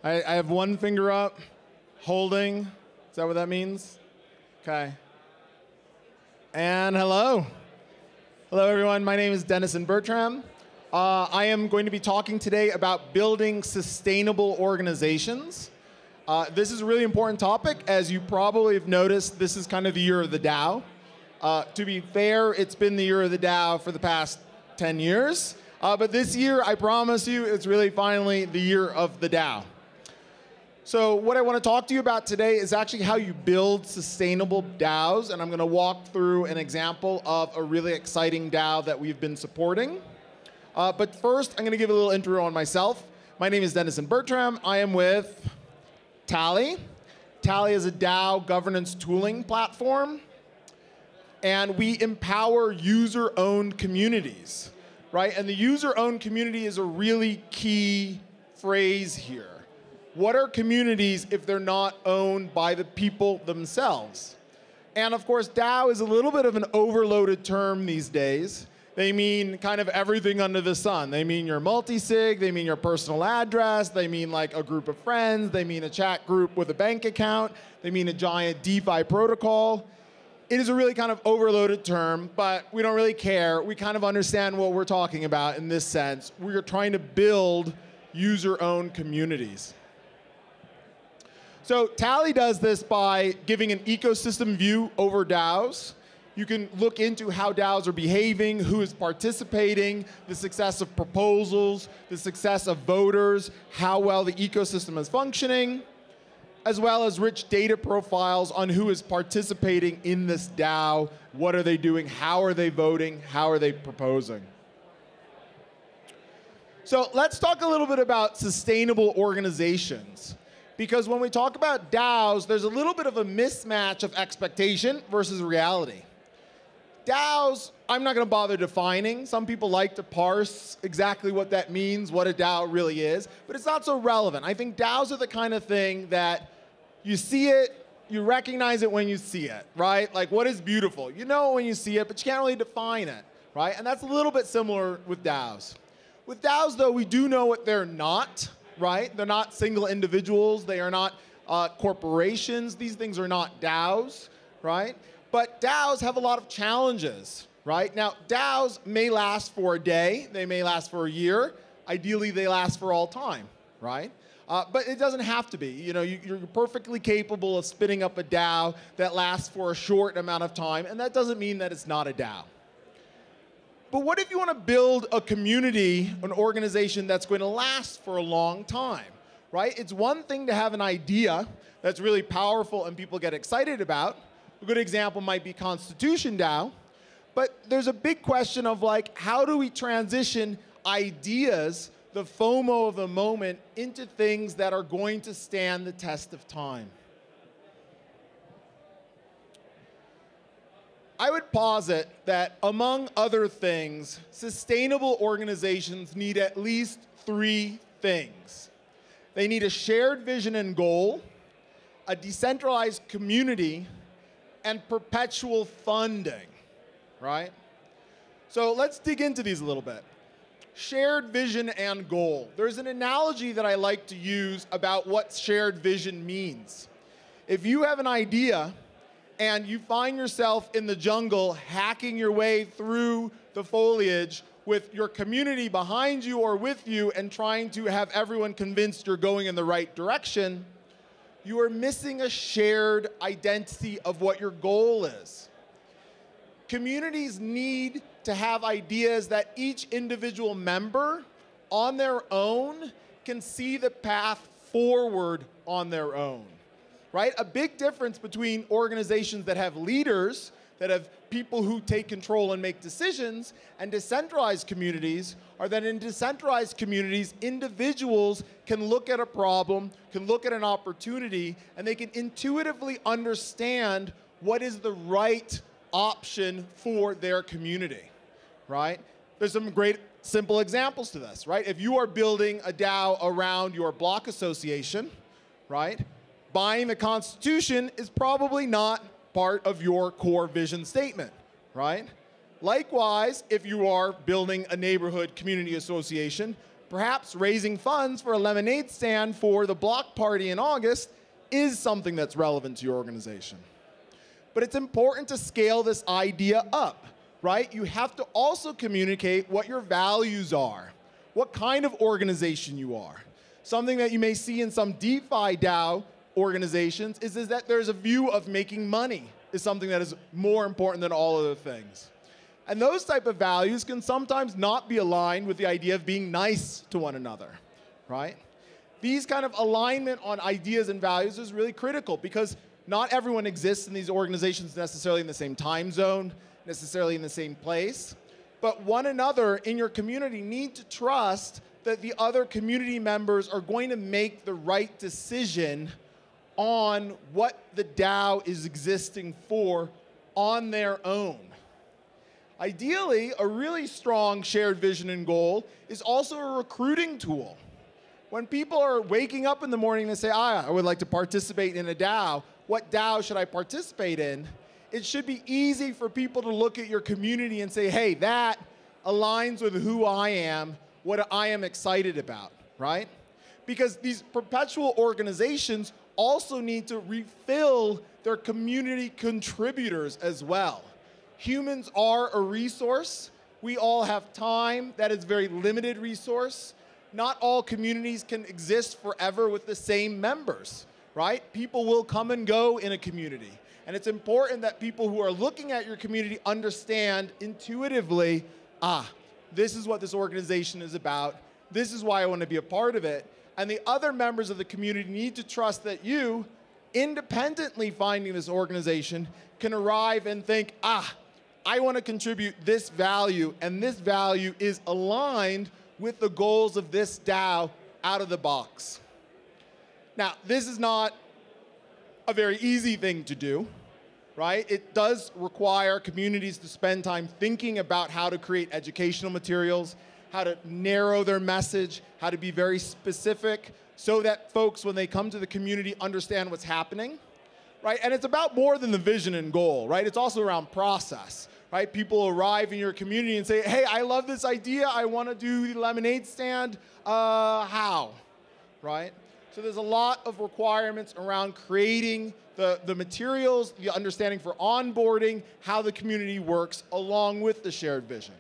I have one finger up, holding. Is that what that means? Okay. And hello. Hello, everyone. My name is Dennison Bertram. I am going to be talking today about building sustainable organizations. This is a really important topic. As you probably have noticed, this is kind of the year of the DAO. To be fair, it's been the year of the DAO for the past 10 years. But this year, I promise you, it's really finally the year of the DAO. So what I want to talk to you about today is actually how you build sustainable DAOs, and I'm going to walk through an example of a really exciting DAO that we've been supporting. But first, I'm going to give a little intro on myself. My name is Dennison Bertram. I am with Tally. Tally is a DAO governance tooling platform, and we empower user-owned communities, right? And the user-owned community is a really key phrase here. What are communities if they're not owned by the people themselves? And of course, DAO is a little bit of an overloaded term these days. They mean kind of everything under the sun. They mean your multi-sig, they mean your personal address, they mean like a group of friends, they mean a chat group with a bank account, they mean a giant DeFi protocol. It is a really kind of overloaded term, but we don't really care. We kind of understand what we're talking about in this sense. We're trying to build user-owned communities. So Tally does this by giving an ecosystem view over DAOs. You can look into how DAOs are behaving, who is participating, the success of proposals, the success of voters, how well the ecosystem is functioning, as well as rich data profiles on who is participating in this DAO, what are they doing, how are they voting, how are they proposing. So let's talk a little bit about sustainable organizations. Because when we talk about DAOs, there's a little bit of a mismatch of expectation versus reality. DAOs, I'm not going to bother defining. Some people like to parse exactly what that means, what a DAO really is, but it's not so relevant. I think DAOs are the kind of thing that you see it, you recognize it when you see it, right? Like, what is beautiful? You know it when you see it, but you can't really define it, right? And that's a little bit similar with DAOs. With DAOs, though, we do know what they're not. Right? They're not single individuals. They are not corporations. These things are not DAOs, right? But DAOs have a lot of challenges, right? Now, DAOs may last for a day. They may last for a year. Ideally, they last for all time, right? But it doesn't have to be. You know, you're perfectly capable of spinning up a DAO that lasts for a short amount of time, and that doesn't mean that it's not a DAO. But what if you want to build a community, an organization that's going to last for a long time, right? It's one thing to have an idea that's really powerful and people get excited about. A good example might be Constitution DAO. But there's a big question of like, how do we transition ideas, the FOMO of the moment, into things that are going to stand the test of time? I would posit that, among other things, sustainable organizations need at least 3 things. They need a shared vision and goal, a decentralized community, and perpetual funding, right? So let's dig into these a little bit. Shared vision and goal. There's an analogy that I like to use about what shared vision means. If you have an idea, and you find yourself in the jungle hacking your way through the foliage with your community behind you or with you and trying to have everyone convinced you're going in the right direction, you are missing a shared identity of what your goal is. Communities need to have ideas that each individual member on their own can see the path forward on their own. Right? A big difference between organizations that have leaders, that have people who take control and make decisions, and decentralized communities are that in decentralized communities, individuals can look at a problem, can look at an opportunity, and they can intuitively understand what is the right option for their community, right? There's some great simple examples to this, right? If you are building a DAO around your block association, right? Buying the Constitution is probably not part of your core vision statement, right? Likewise, if you are building a neighborhood community association, perhaps raising funds for a lemonade stand for the block party in August is something that's relevant to your organization. But it's important to scale this idea up, right? You have to also communicate what your values are, what kind of organization you are. Something that you may see in some DeFi DAO organizations is that there's a view of making money is something that is more important than all other things. And those type of values can sometimes not be aligned with the idea of being nice to one another, right? These kind of alignment on ideas and values is really critical because not everyone exists in these organizations necessarily in the same time zone, necessarily in the same place, but one another in your community need to trust that the other community members are going to make the right decision on what the DAO is existing for on their own. Ideally, a really strong shared vision and goal is also a recruiting tool. When people are waking up in the morning and say, I would like to participate in a DAO, what DAO should I participate in? It should be easy for people to look at your community and say, hey, that aligns with who I am, what I am excited about, right? Because these perpetual organizations also need to refill their community contributors as well. Humans are a resource. We all have time. That is a very limited resource. Not all communities can exist forever with the same members, right? People will come and go in a community. And it's important that people who are looking at your community understand intuitively, this is what this organization is about. This is why I want to be a part of it. And the other members of the community need to trust that you, independently finding this organization, can arrive and think, I want to contribute this value, and this value is aligned with the goals of this DAO out of the box. Now, this is not a very easy thing to do, right? It does require communities to spend time thinking about how to create educational materials, how to narrow their message, how to be very specific so that folks, when they come to the community, understand what's happening, right? And it's about more than the vision and goal, right? It's also around process, right? People arrive in your community and say, hey, I love this idea. I want to do the lemonade stand. How, right? So there's a lot of requirements around creating the materials, the understanding for onboarding, how the community works, along with the shared vision.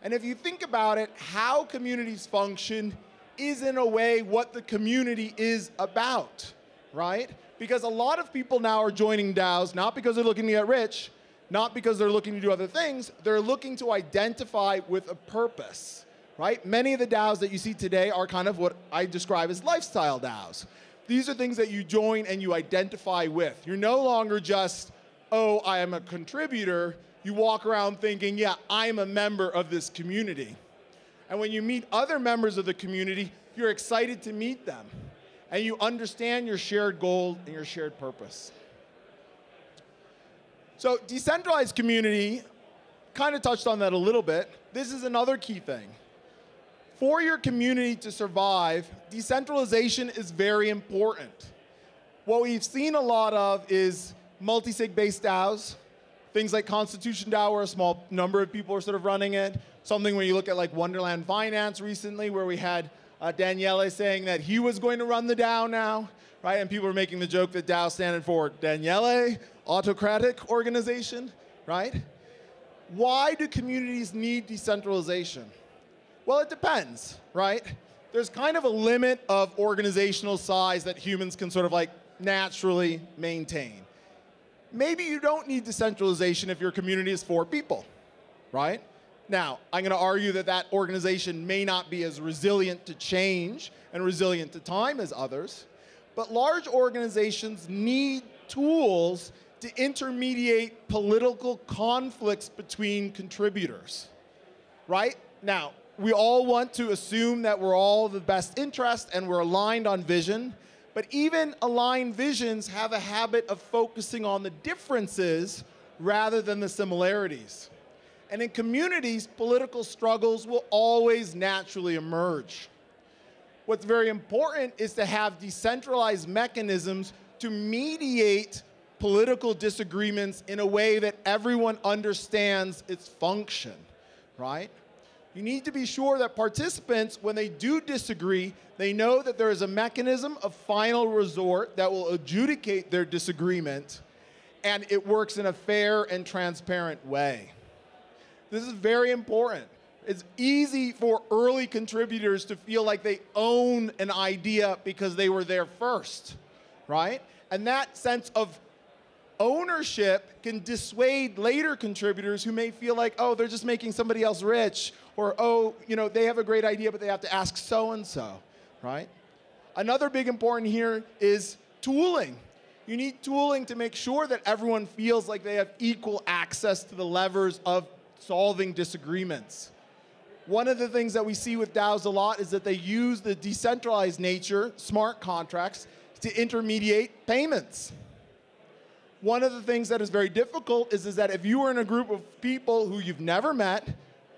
And if you think about it, how communities function is in a way what the community is about, right? Because a lot of people now are joining DAOs, not because they're looking to get rich, not because they're looking to do other things, they're looking to identify with a purpose, right? Many of the DAOs that you see today are kind of what I describe as lifestyle DAOs. These are things that you join and you identify with. You're no longer just, oh, I am a contributor. You walk around thinking, yeah, I'm a member of this community. And when you meet other members of the community, you're excited to meet them. And you understand your shared goal and your shared purpose. So decentralized community, kind of touched on that a little bit. This is another key thing. For your community to survive, decentralization is very important. What we've seen a lot of is multi-sig-based DAOs, things like Constitution DAO, where a small number of people are sort of running it. Something when you look at like Wonderland Finance recently, where we had Daniele saying that he was going to run the DAO now, right? And people were making the joke that DAO standing for Daniele, autocratic organization, right? Why do communities need decentralization? Well, it depends, right? There's kind of a limit of organizational size that humans can sort of like naturally maintain. Maybe you don't need decentralization if your community is 4 people, right? Now, I'm going to argue that that organization may not be as resilient to change and resilient to time as others, but large organizations need tools to intermediate political conflicts between contributors, right? Now, we all want to assume that we're all the best interest and we're aligned on vision, but even aligned visions have a habit of focusing on the differences rather than the similarities. And in communities, political struggles will always naturally emerge. What's very important is to have decentralized mechanisms to mediate political disagreements in a way that everyone understands its function, right? You need to be sure that participants, when they do disagree, they know that there is a mechanism of final resort that will adjudicate their disagreement, and it works in a fair and transparent way. This is very important. It's easy for early contributors to feel like they own an idea because they were there first, right? And that sense of ownership can dissuade later contributors who may feel like, oh, they're just making somebody else rich, or, oh, you know, they have a great idea, but they have to ask so-and-so, right? Another big important here is tooling. You need tooling to make sure that everyone feels like they have equal access to the levers of solving disagreements. One of the things that we see with DAOs a lot is that they use the decentralized nature, smart contracts, to intermediate payments. One of the things that is very difficult is that if you are in a group of people who you've never met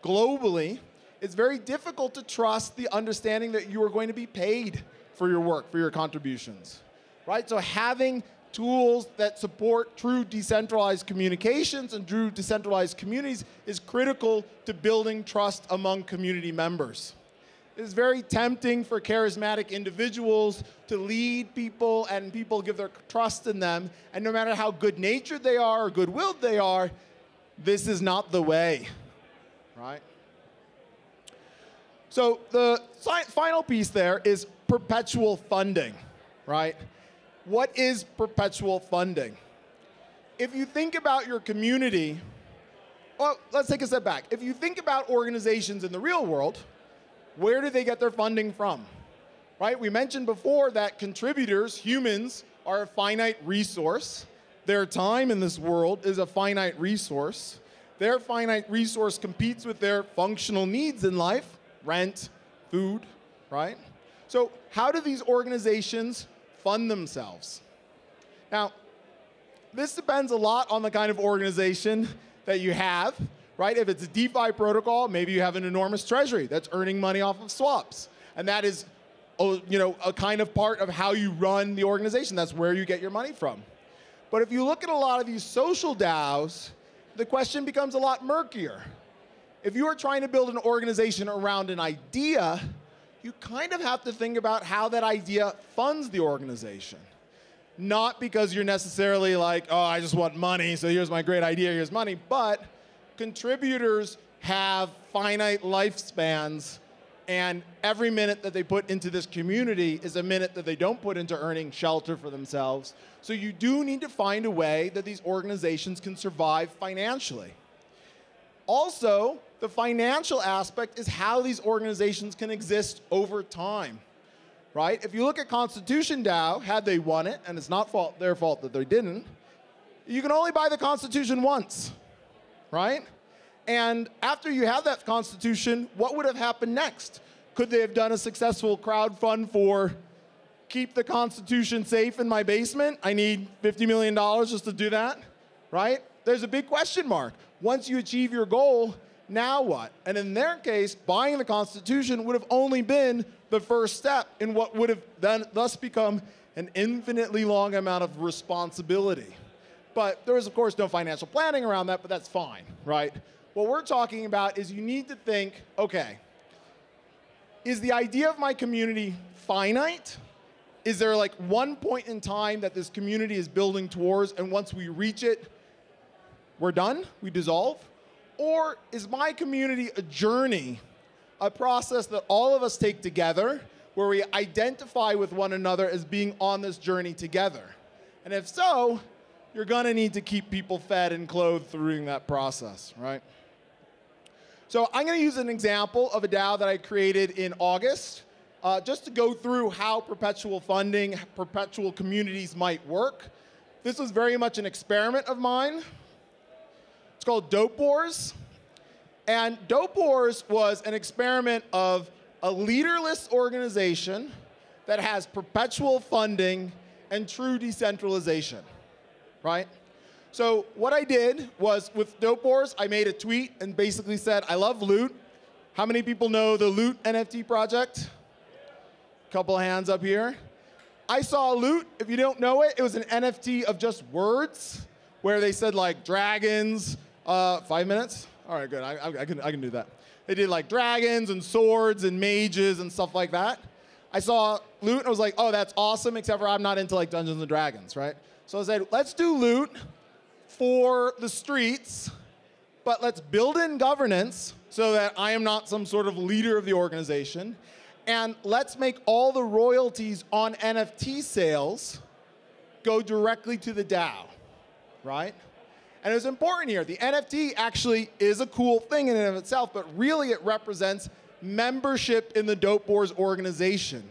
globally, it's very difficult to trust the understanding that you are going to be paid for your work, for your contributions, right? So having tools that support true decentralized communications and true decentralized communities is critical to building trust among community members. It is very tempting for charismatic individuals to lead people, and people give their trust in them, and no matter how good-natured they are or good-willed they are, this is not the way, right? So the final piece there is perpetual funding, right? What is perpetual funding? If you think about your community, well, let's take a step back. If you think about organizations in the real world, where do they get their funding from? Right? We mentioned before that contributors, humans, are a finite resource. Their time in this world is a finite resource. Their finite resource competes with their functional needs in life, rent, food, right? So how do these organizations fund themselves? Now, this depends a lot on the kind of organization that you have, right? If it's a DeFi protocol, maybe you have an enormous treasury that's earning money off of swaps. And that is, you know, a kind of part of how you run the organization. That's where you get your money from. But if you look at a lot of these social DAOs, the question becomes a lot murkier. If you are trying to build an organization around an idea, you kind of have to think about how that idea funds the organization. Not because you're necessarily like, oh, I just want money, so here's my great idea, here's money, but contributors have finite lifespans, and every minute that they put into this community is a minute that they don't put into earning shelter for themselves. So you do need to find a way that these organizations can survive financially. Also, the financial aspect is how these organizations can exist over time, right? If you look at Constitution DAO, had they won it, and it's not their fault that they didn't, you can only buy the Constitution once, right? And after you have that Constitution, what would have happened next? Could they have done a successful crowdfund for keep the Constitution safe in my basement? I need $50 million just to do that, right? There's a big question mark. Once you achieve your goal, now what? And in their case, buying the Constitution would have only been the first step in what would have then thus become an infinitely long amount of responsibility. But there is, of course, no financial planning around that, but that's fine, right? What we're talking about is you need to think, okay, is the idea of my community finite? Is there like one point in time that this community is building towards, and once we reach it, we're done, we dissolve? Or is my community a journey, a process that all of us take together, where we identify with one another as being on this journey together? And if so, you're gonna need to keep people fed and clothed during that process, right? So I'm gonna use an example of a DAO that I created in August, just to go through how perpetual funding, perpetual communities might work. This was very much an experiment of mine. It's called Dope Wars. And Dope Wars was an experiment of a leaderless organization that has perpetual funding and true decentralization, right? So what I did was, with Dope Wars, I made a tweet and basically said, I love loot. How many people know the Loot NFT project? Couple of hands up here. I saw Loot. If you don't know it, it was an NFT of just words, where they said like dragons, 5 minutes? All right, good, I can do that. They did like dragons and swords and mages and stuff like that. I saw loot and I was like, oh, that's awesome, except for I'm not into like Dungeons and Dragons, right? So I said, let's do loot for the streets, but let's build in governance so that I am not some sort of leader of the organization. And let's make all the royalties on NFT sales go directly to the DAO, right? And it was important here. The NFT actually is a cool thing in and of itself, but really it represents membership in the Dope Boars organization.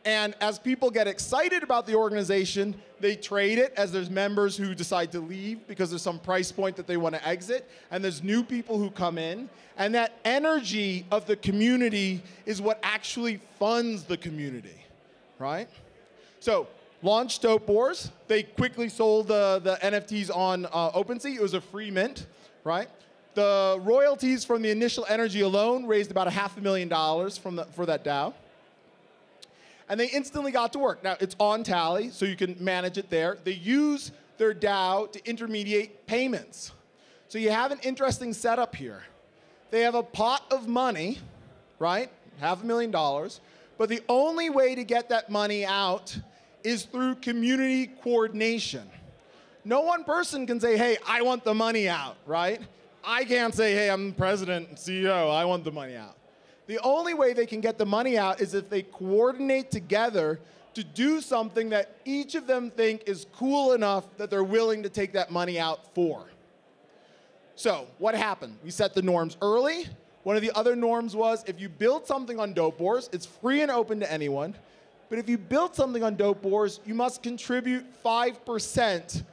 And as people get excited about the organization, they trade it as there's members who decide to leave because there's some price point that they want to exit, and there's new people who come in. And that energy of the community is what actually funds the community, right? So, launched Dope Boars. They quickly sold the NFTs on OpenSea. It was a free mint, right? The royalties from the initial energy alone raised about $500,000 for that DAO. And they instantly got to work. Now, it's on Tally, so you can manage it there. They use their DAO to intermediate payments. So you have an interesting setup here. They have a pot of money, right? $500,000. But the only way to get that money out is through community coordination. No one person can say, hey, I want the money out, right? I can't say, hey, I'm the president and CEO, I want the money out. The only way they can get the money out is if they coordinate together to do something that each of them think is cool enough that they're willing to take that money out for. So what happened? We set the norms early. One of the other norms was if you build something on Dope Boars, it's free and open to anyone. But if you build something on Dope Boars, you must contribute 5%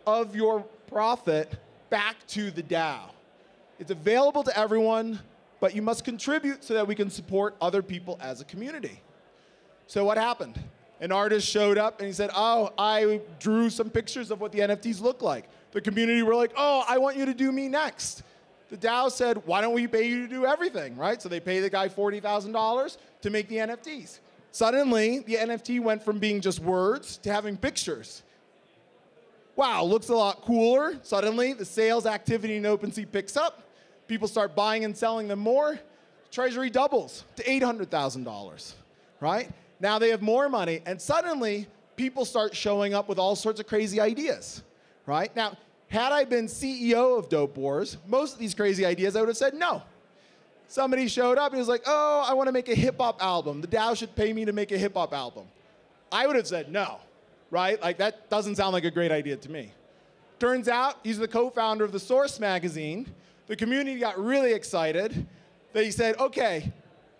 of your profit back to the DAO. It's available to everyone, but you must contribute so that we can support other people as a community. So what happened? An artist showed up and he said, oh, I drew some pictures of what the NFTs look like. The community were like, oh, I want you to do me next. The DAO said, why don't we pay you to do everything, right? So they pay the guy $40,000 to make the NFTs. Suddenly, the NFT went from being just words to having pictures. Wow, looks a lot cooler. Suddenly, the sales activity in OpenSea picks up. People start buying and selling them more. Treasury doubles to $800,000, right? Now they have more money, and suddenly, people start showing up with all sorts of crazy ideas, right? Now, had I been CEO of Dope Boars, most of these crazy ideas, I would have said no. Somebody showed up and was like, oh, I want to make a hip-hop album. The DAO should pay me to make a hip-hop album. I would have said no, right? Like, that doesn't sound like a great idea to me. Turns out, he's the co-founder of The Source magazine. The community got really excited. They said, okay,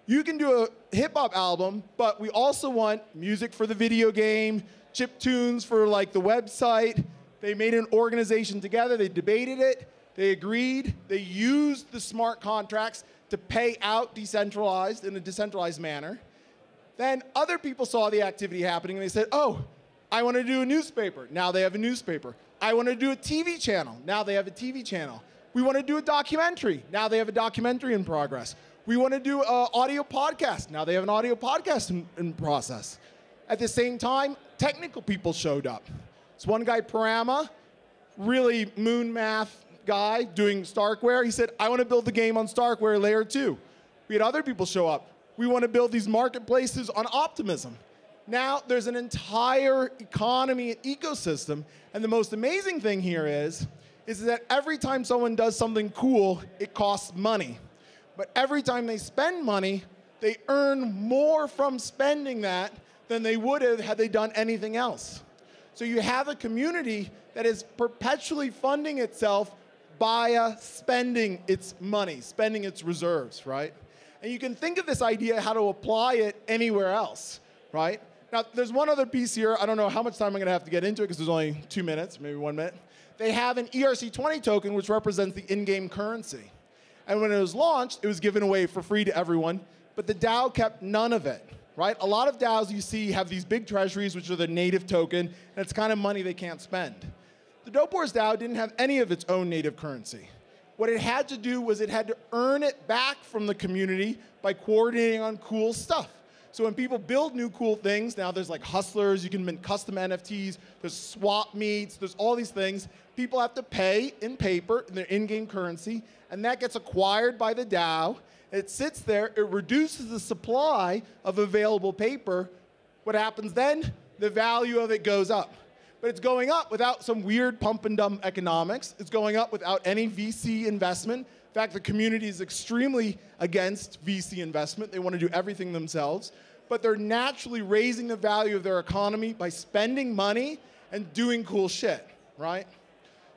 you can do a hip-hop album, but we also want music for the video game, chip tunes for, like, the website. They made an organization together. They debated it. They agreed. They used the smart contracts to pay out decentralized in a decentralized manner. Then other people saw the activity happening and they said, oh, I want to do a newspaper. Now they have a newspaper. I want to do a TV channel. Now they have a TV channel. We want to do a documentary. Now they have a documentary in progress. We want to do an audio podcast. Now they have an audio podcast in process. At the same time, technical people showed up. This one guy, Parama, really moon math guy doing Starkware. He said, I want to build the game on Starkware layer 2. We had other people show up. We want to build these marketplaces on Optimism. Now there's an entire economy and ecosystem. And the most amazing thing here is that every time someone does something cool, it costs money. But every time they spend money, they earn more from spending that than they would have had they done anything else. So you have a community that is perpetually funding itself via spending its money, spending its reserves, right? And you can think of this idea how to apply it anywhere else, right? Now, there's one other piece here. I don't know how much time I'm going to have to get into it because there's only 2 minutes, maybe 1 minute. They have an ERC20 token, which represents the in-game currency. And when it was launched, it was given away for free to everyone, but the DAO kept none of it, right? A lot of DAOs you see have these big treasuries, which are the native token, and it's kind of money they can't spend. The Dope Boars DAO didn't have any of its own native currency. What it had to do was it had to earn it back from the community by coordinating on cool stuff. So when people build new cool things, now there's like hustlers, you can mint custom NFTs, there's swap meets, there's all these things. People have to pay in paper, in their in-game currency, and that gets acquired by the DAO. It sits there, it reduces the supply of available paper. What happens then? The value of it goes up. But it's going up without some weird pump and dump economics. It's going up without any VC investment. In fact, the community is extremely against VC investment. They want to do everything themselves. But they're naturally raising the value of their economy by spending money and doing cool shit, right?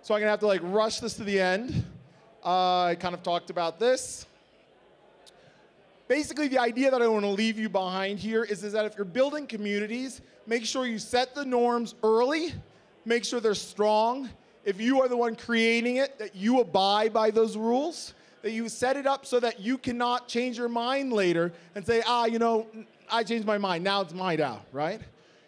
So I'm gonna have to rush this to the end. I kind of talked about this. Basically, the idea that I want to leave you behind here is that if you're building communities, make sure you set the norms early, make sure they're strong. If you are the one creating it, that you abide by those rules, that you set it up so that you cannot change your mind later and say, I changed my mind, now it's my DAO, right?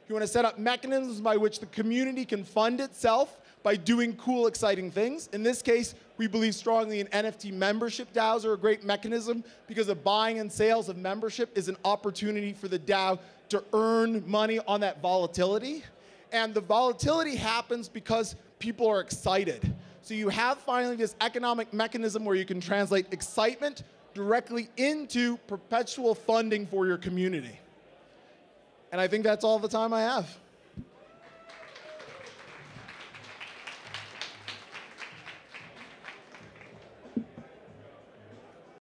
You want to set up mechanisms by which the community can fund itself by doing cool, exciting things. In this case, we believe strongly in NFT membership. DAOs are a great mechanism because the buying and sales of membership is an opportunity for the DAO to earn money on that volatility. And the volatility happens because people are excited. So you have finally this economic mechanism where you can translate excitement directly into perpetual funding for your community. And I think that's all the time I have.